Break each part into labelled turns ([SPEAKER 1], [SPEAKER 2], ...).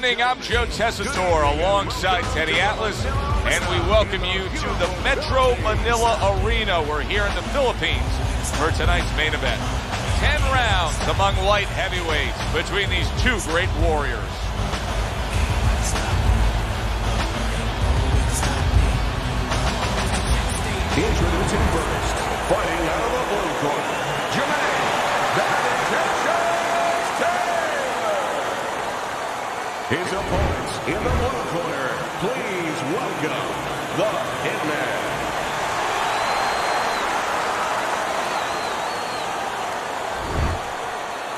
[SPEAKER 1] evening. I'm Joe Tessitore alongside Teddy Atlas, and we welcome you to the Metro Manila Arena. We're here in the Philippines for tonight's main event. 10 rounds among light heavyweights between these two great warriors.
[SPEAKER 2] Introducing first, fighting out of the blue corner, Jermain, the Intentions Taylor. His opponents in the blue corner, please welcome the Hitman.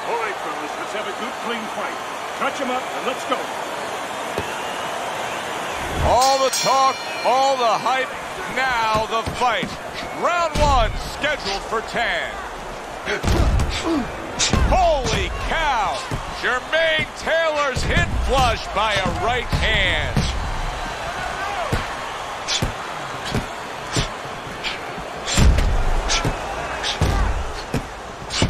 [SPEAKER 3] All right, fellas, let's have a good, clean fight. Touch him up and let's go.
[SPEAKER 1] All the talk, all the hype. Now the fight. Round one scheduled for 10. Holy cow! Jermain Taylor's hit flush by a right hand.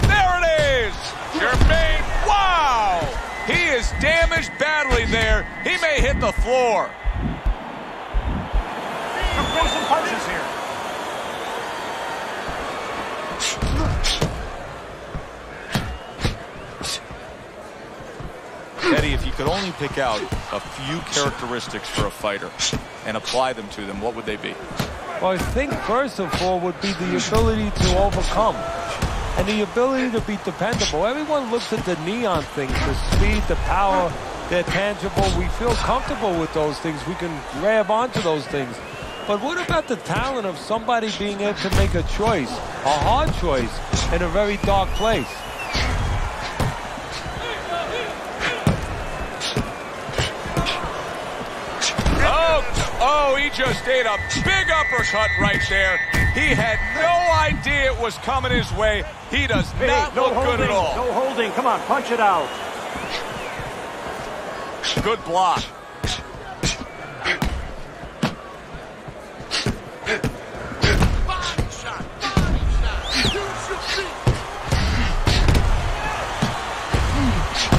[SPEAKER 1] There it is! Jermain, wow! He is damaged badly there. He may hit the floor.
[SPEAKER 3] Some punches here.
[SPEAKER 1] Eddie, if you could only pick out a few characteristics for a fighter and apply them to them, what would they be?
[SPEAKER 4] Well, I think first of all would be the ability to overcome and the ability to be dependable. Everyone looks at the neon things, the speed, the power, they're tangible. We feel comfortable with those things. We can grab onto those things. But what about the talent of somebody being able to make a choice, a hard choice, in a very dark place?
[SPEAKER 1] Oh, he just ate a big uppercut right there. He had no idea it was coming his way. He does not look good at all.
[SPEAKER 3] No holding. Come on, punch it out.
[SPEAKER 1] Good block.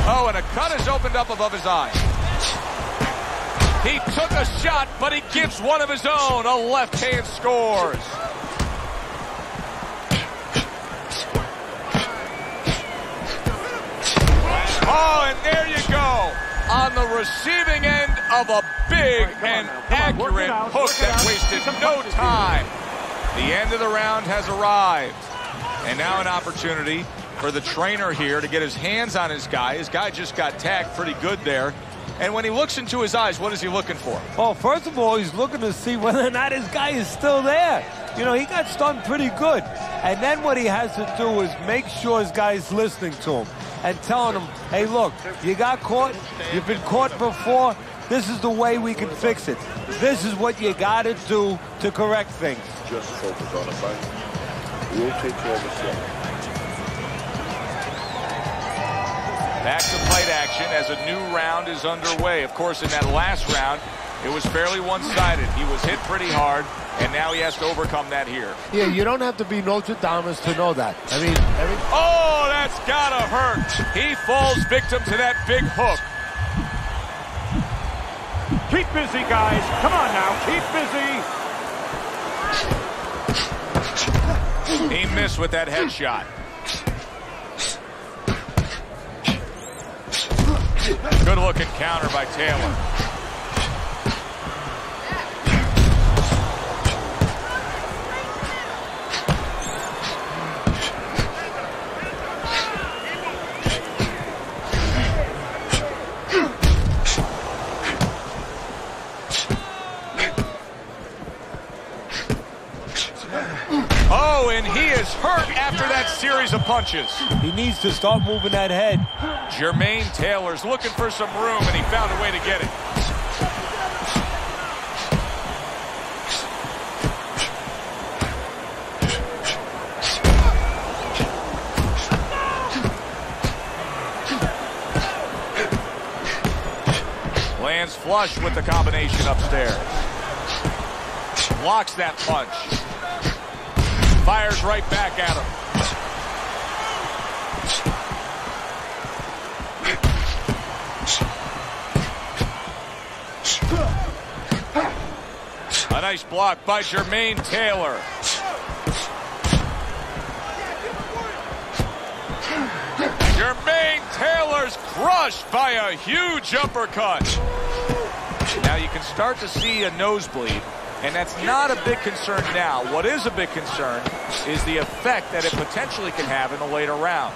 [SPEAKER 1] Oh, and a cut has opened up above his eye. He took a shot, but he gives one of his own. A left hand scores. Oh, and there you go. On the receiving end of a big and accurate hook that wasted no time. The end of the round has arrived. And now an opportunity for the trainer here to get his hands on his guy. His guy just got tagged pretty good there. And when he looks into his eyes, what is he looking for?
[SPEAKER 4] Well, first of all, he's looking to see whether or not his guy is still there. You know, he got stunned pretty good. And then what he has to do is make sure his guy is listening to him and telling him, hey, look, you got caught. You've been caught before. This is the way we can fix it. This is what you got to do to correct things.
[SPEAKER 5] Just focus on the fight. We'll take care of ourselves.
[SPEAKER 1] Back to fight action as a new round is underway. Of course, in that last round, it was fairly one-sided. He was hit pretty hard, and now he has to overcome that here.
[SPEAKER 4] Yeah, you don't have to be Nostradamus to know that. I mean,
[SPEAKER 1] oh, that's gotta hurt. He falls victim to that big hook.
[SPEAKER 3] Keep busy, guys. Come on now, keep busy.
[SPEAKER 1] He missed with that headshot. Good looking counter by Taylor. Oh, and he is hurt after that series of punches.
[SPEAKER 4] He needs to start moving that head.
[SPEAKER 1] Jermain Taylor's looking for some room, and he found a way to get it. Lands flush with the combination upstairs. Blocks that punch. Fires right back at him. A nice block by Jermain Taylor. Jermain Taylor's crushed by a huge uppercut. Now you can start to see a nosebleed, and that's not a big concern now. What is a big concern is the effect that it potentially can have in the later rounds.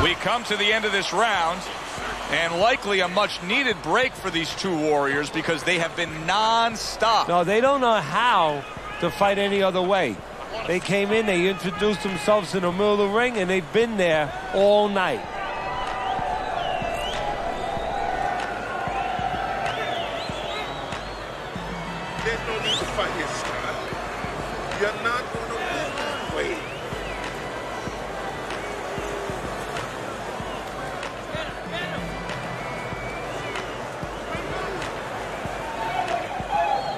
[SPEAKER 1] We come to the end of this round, and likely a much-needed break for these two warriors because they have been non-stop.
[SPEAKER 4] No, they don't know how to fight any other way. They came in, they introduced themselves in the middle of the ring, and they've been there all night.
[SPEAKER 5] There's no need to fight his style. You're not going to win that way.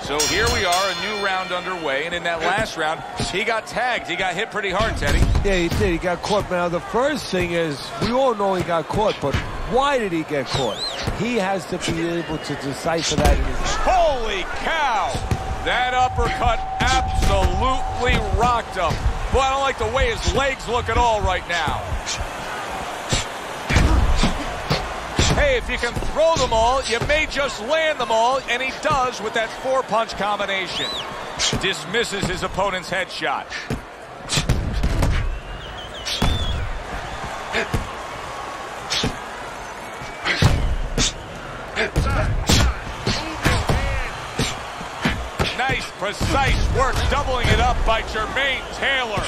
[SPEAKER 1] So here we are, a new round underway, and in that last round, he got tagged. He got hit pretty hard, Teddy.
[SPEAKER 4] Yeah, he did. He got caught. Now, the first thing is, we all know he got caught, but why did he get caught? He has to be able to decipher that.
[SPEAKER 1] Holy cow! That uppercut absolutely rocked him. Boy, I don't like the way his legs look at all right now. Hey, if you can throw them all, you may just land them all, and he does with that four-punch combination. Dismisses his opponent's headshot. Nice, precise work, doubling it up by Jermain Taylor.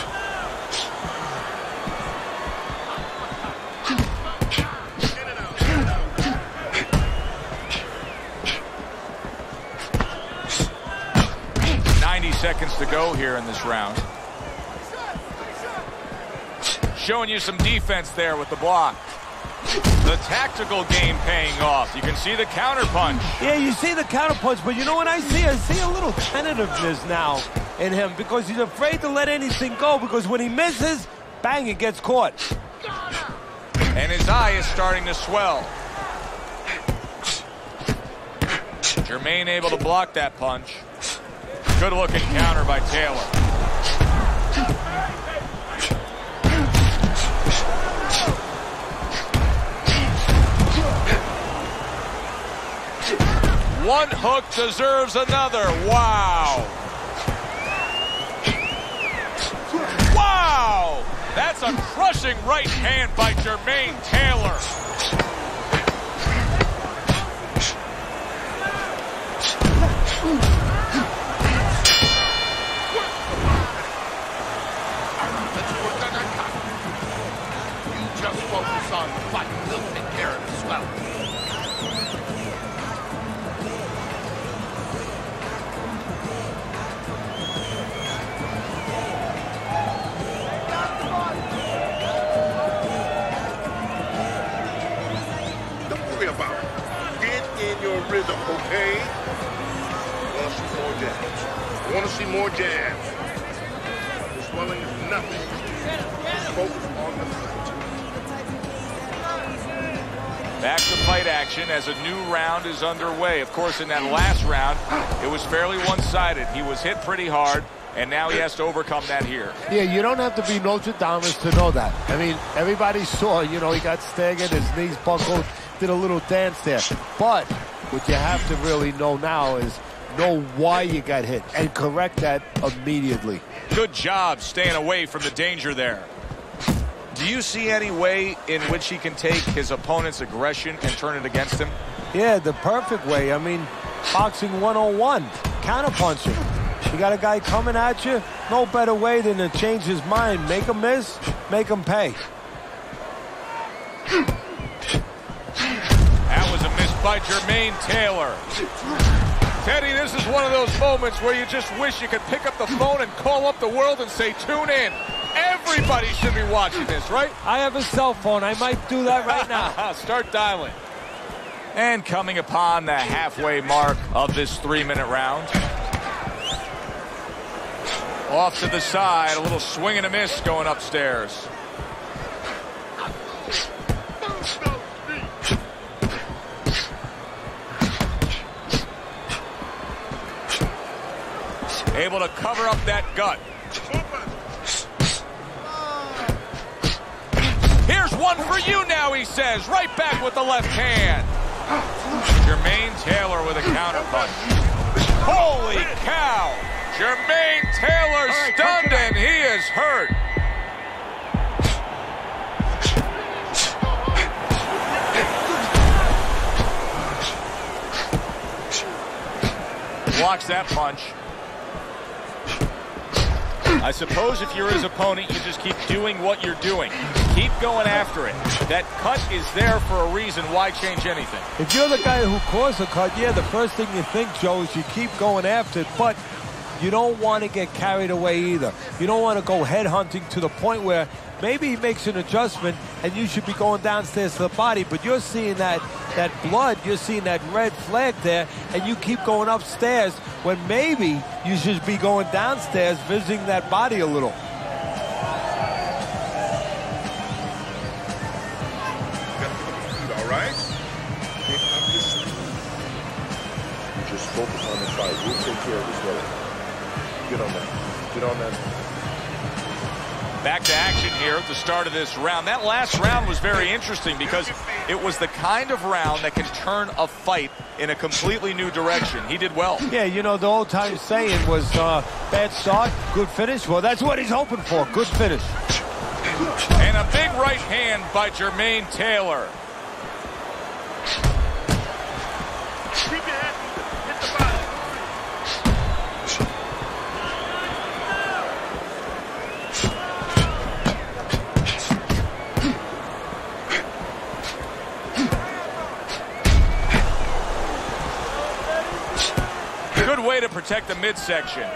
[SPEAKER 1] Seconds to go here in this round. Showing you some defense there with the block. The tactical game paying off. You can see the counter punch.
[SPEAKER 4] Yeah, you see the counter punch, but you know what I see? I see a little tentativeness now in him because he's afraid to let anything go because when he misses, bang, it gets caught.
[SPEAKER 1] And his eye is starting to swell. Jermain able to block that punch. Good-looking counter by Taylor. One hook deserves another. Wow. Wow! That's a crushing right hand by Jermain Taylor.
[SPEAKER 6] On the fight, we'll take care of the swell.
[SPEAKER 5] Don't worry about it. Get in your rhythm, okay? I want to see more jabs. I want to see more jabs. The swelling is nothing. Focus on the fight.
[SPEAKER 1] Back to fight action as a new round is underway. Of course, in that last round, it was fairly one-sided. He was hit pretty hard, and now he has to overcome that here.
[SPEAKER 4] Yeah, you don't have to be Nostradamus to know that. I mean, everybody saw, you know, he got staggered, his knees buckled, did a little dance there. But what you have to really know now is know why you got hit and correct that immediately.
[SPEAKER 1] Good job staying away from the danger there. Do you see any way in which he can take his opponent's aggression and turn it against him?
[SPEAKER 4] Yeah, the perfect way. I mean, boxing 101, counterpunching. You got a guy coming at you, no better way than to change his mind. Make him miss, make him pay.
[SPEAKER 1] That was a miss by Jermain Taylor. Teddy, this is one of those moments where you just wish you could pick up the phone and call up the world and say, tune in. Everybody should be watching this, right?
[SPEAKER 4] I have a cell phone. I might do that right now.
[SPEAKER 1] Start dialing. And coming upon the halfway mark of this 3-minute round. Off to the side, a little swing and a miss going upstairs. Able to cover up that gut. Here's one for you now, he says. Right back with the left hand. Jermain Taylor with a counterpunch. Holy cow! Jermain Taylor stunned and he is hurt. Blocks that punch. I suppose if you're his opponent, you just keep doing what you're doing. Keep going after it. That cut is there for a reason. Why change anything?
[SPEAKER 4] If you're the guy who caused the cut, yeah, the first thing you think, Joe, is you keep going after it, but you don't want to get carried away either. You don't want to go headhunting to the point where maybe he makes an adjustment and you should be going downstairs to the body, but you're seeing that blood, you're seeing that red flag there, and you keep going upstairs when maybe you should be going downstairs visiting that body a little.
[SPEAKER 5] All right? Just focus on the fight. We'll take care of this later. Get on that. Get on that.
[SPEAKER 1] Back to action here at the start of this round. That last round was very interesting because it was the kind of round that can turn a fight in a completely new direction. He did well.
[SPEAKER 4] Yeah, you know, the old-time saying was bad start, good finish. Well, that's what he's hoping for, good finish.
[SPEAKER 1] And a big right hand by Jermain Taylor.
[SPEAKER 5] Keep your head moving. Hit the body.
[SPEAKER 1] Good way to protect the midsection.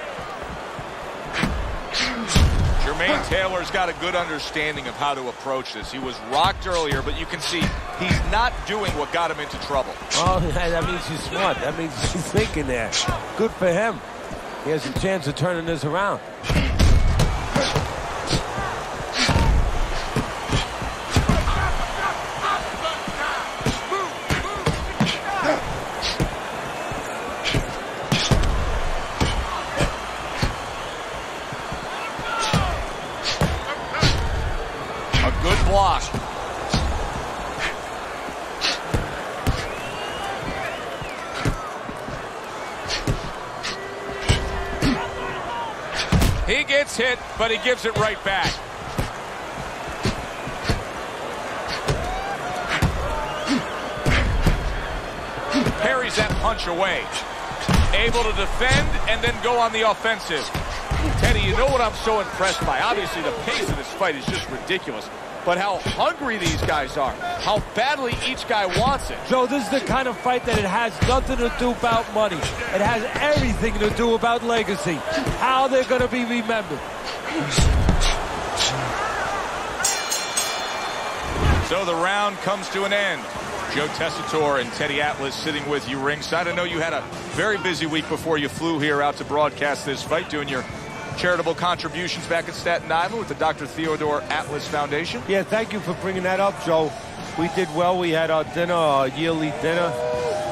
[SPEAKER 1] Jermain Taylor's got a good understanding of how to approach this. He was rocked earlier, but you can see he's not doing what got him into trouble.
[SPEAKER 4] Oh, that means he's smart. That means he's thinking there. Good for him. He has a chance of turning this around.
[SPEAKER 1] Block. He gets hit, but he gives it right back. Parries that punch away. Able to defend and then go on the offensive. Teddy, you know what I'm so impressed by? Obviously, the pace of this fight is just ridiculous. But how hungry these guys are, how badly each guy wants it.
[SPEAKER 4] Joe, this is the kind of fight that it has nothing to do about money. It has everything to do about legacy, how they're going to be remembered.
[SPEAKER 1] So the round comes to an end. Joe Tessitore and Teddy Atlas sitting with you ringside. I know you had a very busy week before you flew here out to broadcast this fight, doing your charitable contributions back in Staten Island with the Dr. Theodore Atlas Foundation.
[SPEAKER 4] Yeah, thank you for bringing that up, Joe. We did well. We had our dinner, our yearly dinner,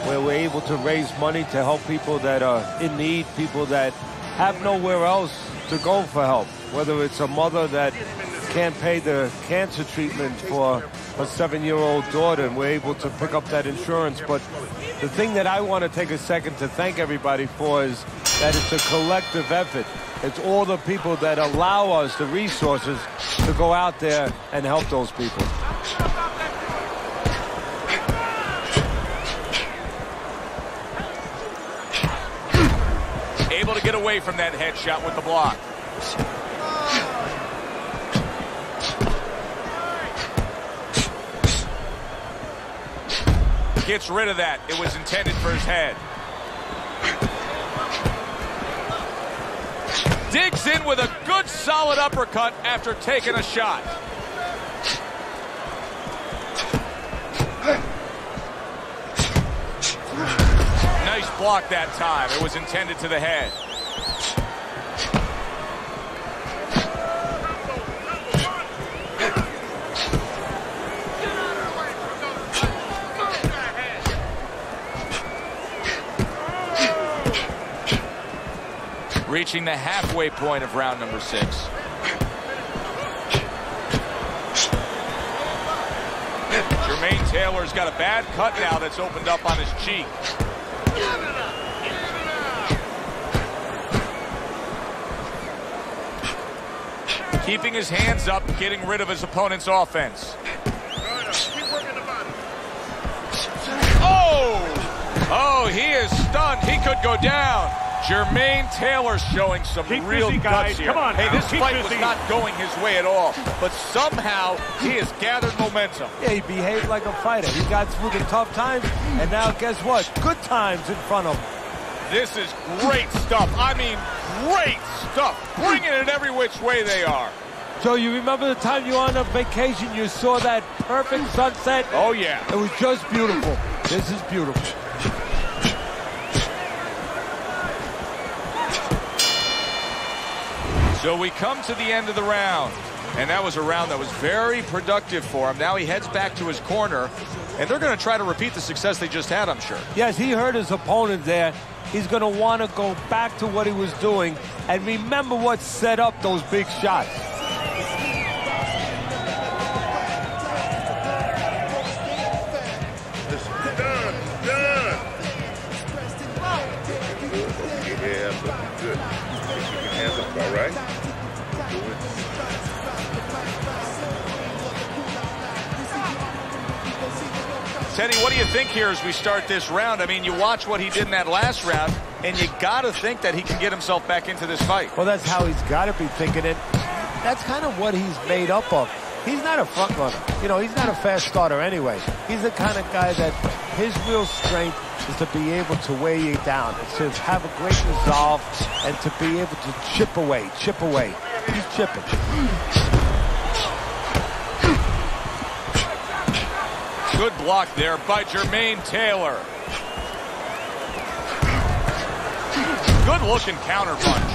[SPEAKER 4] where we're able to raise money to help people that are in need, people that have nowhere else to go for help, whether it's a mother that can't pay the cancer treatment for a 7-year-old daughter, and we're able to pick up that insurance. But the thing that I want to take a second to thank everybody for is that it's a collective effort. It's all the people that allow us the resources to go out there and help those people.
[SPEAKER 1] Able to get away from that headshot with the block. Gets rid of that. It was intended for his head. Digs in with a good solid uppercut after taking a shot. Nice block that time. It was intended to the head. Reaching the halfway point of round number 6. Jermain Taylor's got a bad cut now that's opened up on his cheek. Keeping his hands up, getting rid of his opponent's offense. Oh, he is stunned. He could go down. Jermain Taylor showing some real guts here.
[SPEAKER 3] Come on,
[SPEAKER 1] hey, this fight was
[SPEAKER 3] busy.
[SPEAKER 1] not going his way at all, but somehow he has gathered momentum.
[SPEAKER 4] Yeah, he behaved like a fighter. He got through the tough times, and now guess what? Good times in front of him.
[SPEAKER 1] This is great stuff. I mean, great stuff. Bringing it every which way they are.
[SPEAKER 4] Joe, you remember the time you were on a vacation, you saw that perfect sunset?
[SPEAKER 1] Oh, yeah.
[SPEAKER 4] It was just beautiful. This is beautiful.
[SPEAKER 1] So we come to the end of the round, and that was a round that was very productive for him. Now he heads back to his corner, and they're going to try to repeat the success they just had, I'm sure.
[SPEAKER 4] Yes, he hurt his opponent there. He's going to want to go back to what he was doing and remember what set up those big shots.
[SPEAKER 5] Done. Yeah, looking good. Keep your hands up, all right? Do it.
[SPEAKER 1] Teddy, what do you think here as we start this round? I mean, you watch what he did in that last round, and you got to think that he can get himself back into this fight.
[SPEAKER 4] Well, that's how he's got to be thinking it. That's kind of what he's made up of. He's not a front runner. You know, he's not a fast starter anyway. He's the kind of guy that his real strength is to be able to weigh you down. It's to have a great resolve and to be able to chip away. He's chipping.
[SPEAKER 1] Good block there by Jermain Taylor. Good looking counter punch.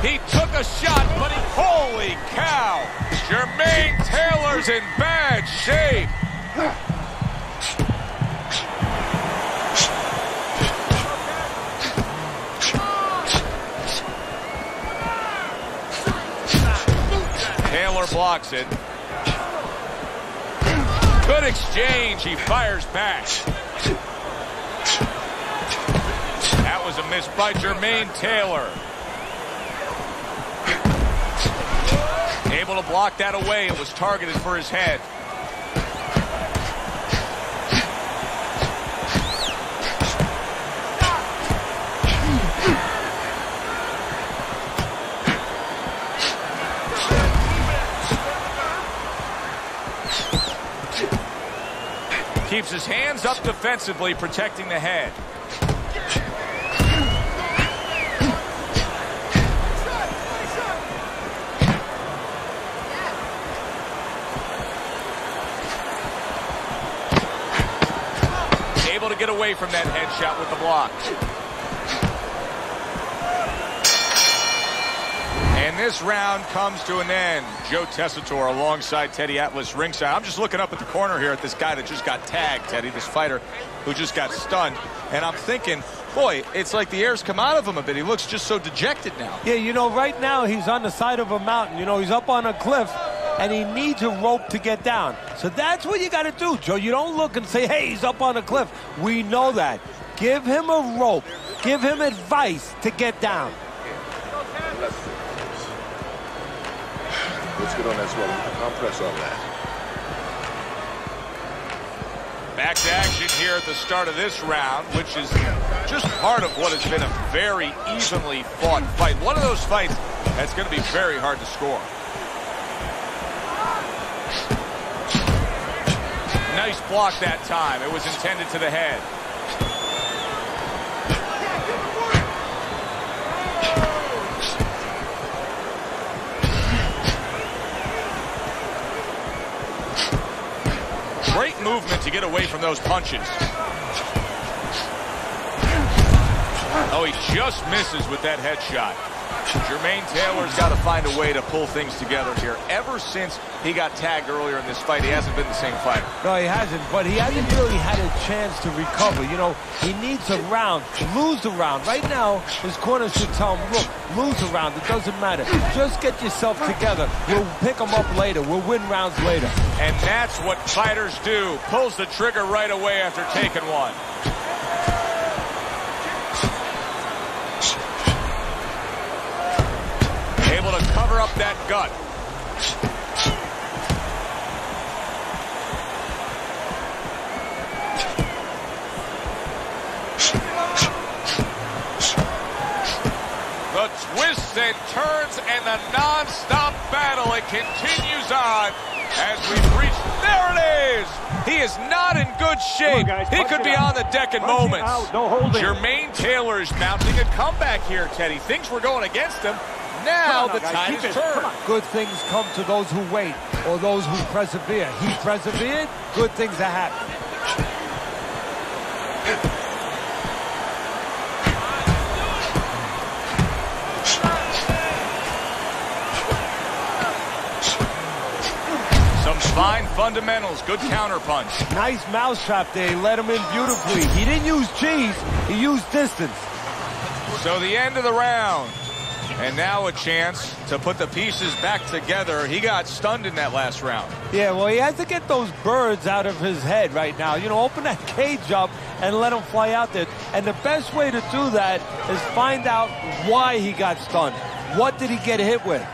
[SPEAKER 1] He took a shot, but holy cow! Jermain Taylor's in bad shape. Taylor blocks it. Good exchange. He fires back. That was a miss by Jermain Taylor. Able to block that away. It was targeted for his head. Keeps his hands up defensively, protecting the head. Able to get away from that headshot with the block. And this round comes to an end. Joe Tessitore alongside Teddy Atlas ringside. I'm just looking up at the corner here at this guy that just got tagged, Teddy, this fighter who just got stunned. And I'm thinking, boy, it's like the air's come out of him a bit. He looks just so dejected now.
[SPEAKER 4] Yeah, you know, right now he's on the side of a mountain. You know, he's up on a cliff, and he needs a rope to get down. So that's what you got to do, Joe. You don't look and say, hey, he's up on a cliff. We know that. Give him a rope. Give him advice to get down.
[SPEAKER 5] Let's get on that swelling. Compress on that.
[SPEAKER 1] Back to action here at the start of this round, which is just part of what has been a very evenly fought fight. One of those fights that's going to be very hard to score. Nice block that time. It was intended to the head. Great movement to get away from those punches. Oh, he just misses with that headshot. Jermain Taylor's got to find a way to pull things together here. Ever since he got tagged earlier in this fight, he hasn't been the same fighter.
[SPEAKER 4] No, he hasn't, but he hasn't really had a chance to recover. You know, he needs a round, lose a round. Right now, his corner should tell him, look, lose a round, it doesn't matter. Just get yourself together. We'll pick him up later. We'll win rounds later.
[SPEAKER 1] And that's what fighters do. Pulls the trigger right away after taking one. Able to cover up that gut. The twists and turns and the non-stop battle, it continues on as we've reached, there it is! He is not in good shape.
[SPEAKER 3] Guys,
[SPEAKER 1] he could be on the deck in moments.
[SPEAKER 3] No holding.
[SPEAKER 1] Jermain Taylor is mounting a comeback here, Teddy. Things were going against him. Now the tide is turned.
[SPEAKER 4] Good things come to those who wait or those who persevere. He persevered, good things are happening.
[SPEAKER 1] Fine fundamentals, good counterpunch.
[SPEAKER 4] Nice mousetrap there, he let him in beautifully. He didn't use cheese, he used distance.
[SPEAKER 1] So the end of the round. And now a chance to put the pieces back together. He got stunned in that last round.
[SPEAKER 4] Yeah, well, he has to get those birds out of his head right now. You know, open that cage up and let him fly out there. And the best way to do that is find out why he got stunned. What did he get hit with?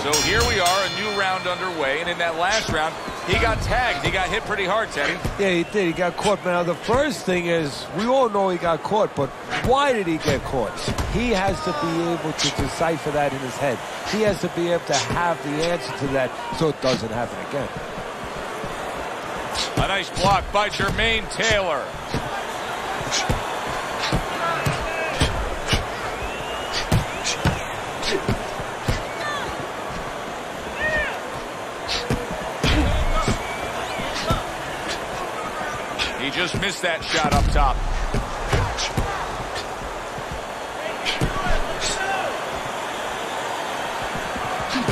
[SPEAKER 1] So here we are, a new round underway, and in that last round, he got tagged. He got hit pretty hard, Teddy.
[SPEAKER 4] Yeah, he did. He got caught. Now, the first thing is, we all know he got caught, but why did he get caught? He has to be able to decipher that in his head. He has to be able to have the answer to that so it doesn't happen again.
[SPEAKER 1] A nice block by Jermain Taylor. He just missed that shot up top.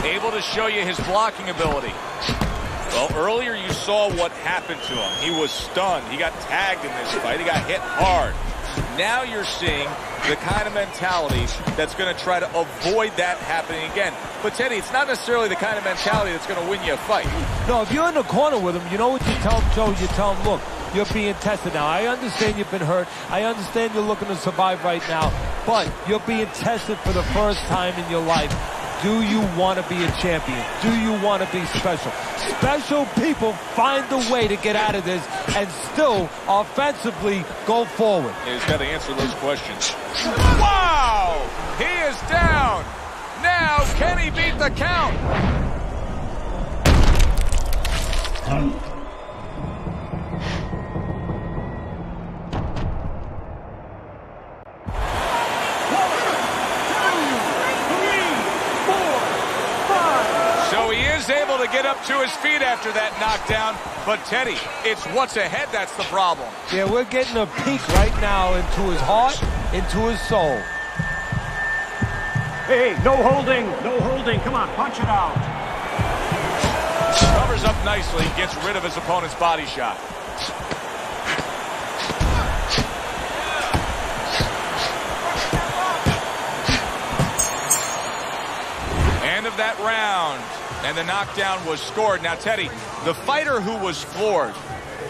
[SPEAKER 1] Able to show you his blocking ability. Well, earlier you saw what happened to him. He was stunned. He got tagged in this fight. He got hit hard. Now you're seeing the kind of mentality that's going to try to avoid that happening again. But, Teddy, it's not necessarily the kind of mentality that's going to win you a fight.
[SPEAKER 4] No, if you're in the corner with him, you know what you tell him, Joe? You tell him, look, you're being tested now. I understand you've been hurt. I understand you're looking to survive right now. But you're being tested for the first time in your life. Do you want to be a champion? Do you want to be special? Special people find a way to get out of this and still offensively go forward.
[SPEAKER 1] Yeah, he's got to answer those questions. Wow! He is down. Now, can he beat the count? Able to get up to his feet after that knockdown, but Teddy, it's what's ahead that's the problem.
[SPEAKER 4] Yeah, we're getting a peek right now into his heart, into his soul.
[SPEAKER 3] Hey, no holding, no holding. Come on, punch it out.
[SPEAKER 1] Covers up nicely, gets rid of his opponent's body shot. End of that round. And the knockdown was scored. Now, Teddy, the fighter who was floored,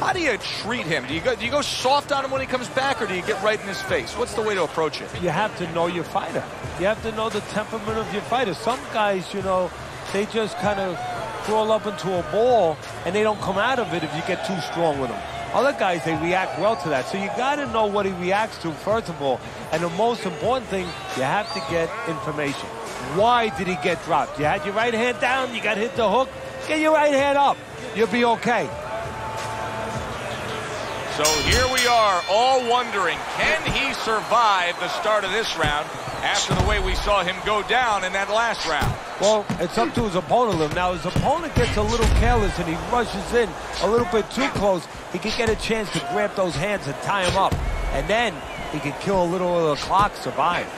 [SPEAKER 1] how do you treat him? Do you go soft on him when he comes back, or do you get right in his face? What's the way to approach it?
[SPEAKER 4] You have to know your fighter. You have to know the temperament of your fighter. Some guys, you know, they just kind of crawl up into a ball, and they don't come out of it if you get too strong with them. Other guys, they react well to that. So you got to know what he reacts to, first of all. And the most important thing, you have to get information. Why did he get dropped? You had your right hand down, you got hit the hook, get your right hand up. You'll be okay.
[SPEAKER 1] So here we are, all wondering, can he survive the start of this round after the way we saw him go down in that last round?
[SPEAKER 4] Well, it's up to his opponent. Now, his opponent gets a little careless and he rushes in a little bit too close. He could get a chance to grab those hands and tie him up. And then he could kill a little of the clock, survive.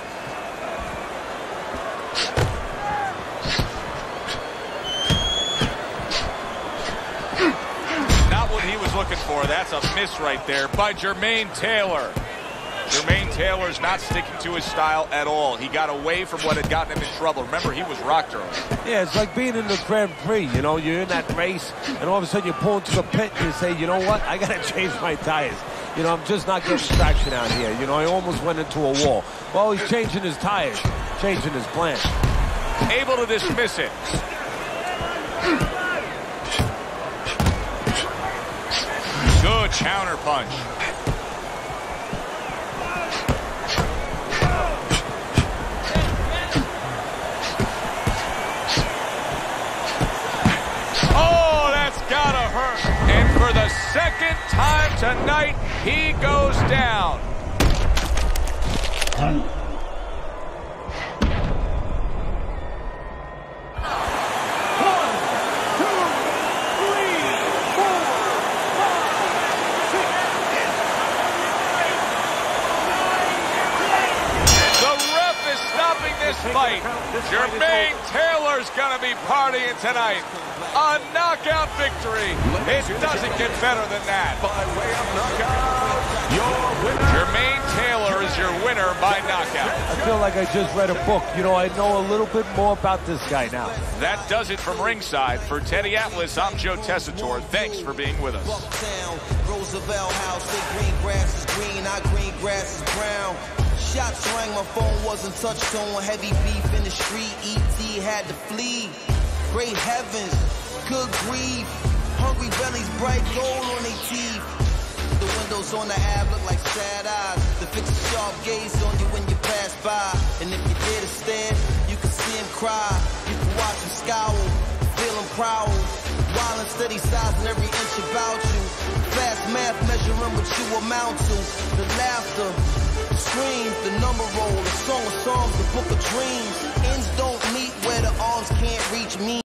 [SPEAKER 1] He was looking for. That's a miss right there by Jermain Taylor. Jermain Taylor's not sticking to his style at all. He got away from what had gotten him in trouble. Remember, he was rocked early. Yeah, it's like being in the Grand Prix. You know, you're in that race, and all of a sudden you pull into the pit and you say, you know what, I got to change my tires. You know, I'm just not getting traction out here. You know, I almost went into a wall. Well, he's changing his tires, changing his plan. Able to dismiss it. Good counter punch. Oh, that's gotta hurt. And for the second time tonight, he goes down. Fight. Jermain Taylor's gonna be partying tonight. A knockout victory. It doesn't get better than that.
[SPEAKER 2] By way of knockout, your winner.
[SPEAKER 1] Jermain Taylor is your winner by knockout.
[SPEAKER 4] I feel like I just read a book. You know, I know a little bit more about this guy now.
[SPEAKER 1] That does it from ringside. For Teddy Atlas, I'm Joe Tessitore. Thanks for being with us.
[SPEAKER 7] Roosevelt House, say green grass is green, our green grass is brown. Shots rang, my phone wasn't touched on. Heavy beef in the street, E.T. had to flee. Great heavens, good grief. Hungry bellies, bright gold on their teeth. The windows on the Ave look like sad eyes. The fix a sharp gaze on you when you pass by. And if you dare to stare, you can see him cry. You can watch him scowl, feel him prowl. Wild and steady sizing every inch about you. Fast math measuring what you amount to. The laughter, the screams, the number roll, the song of songs, the book of dreams. Ends don't meet where the arms can't reach me.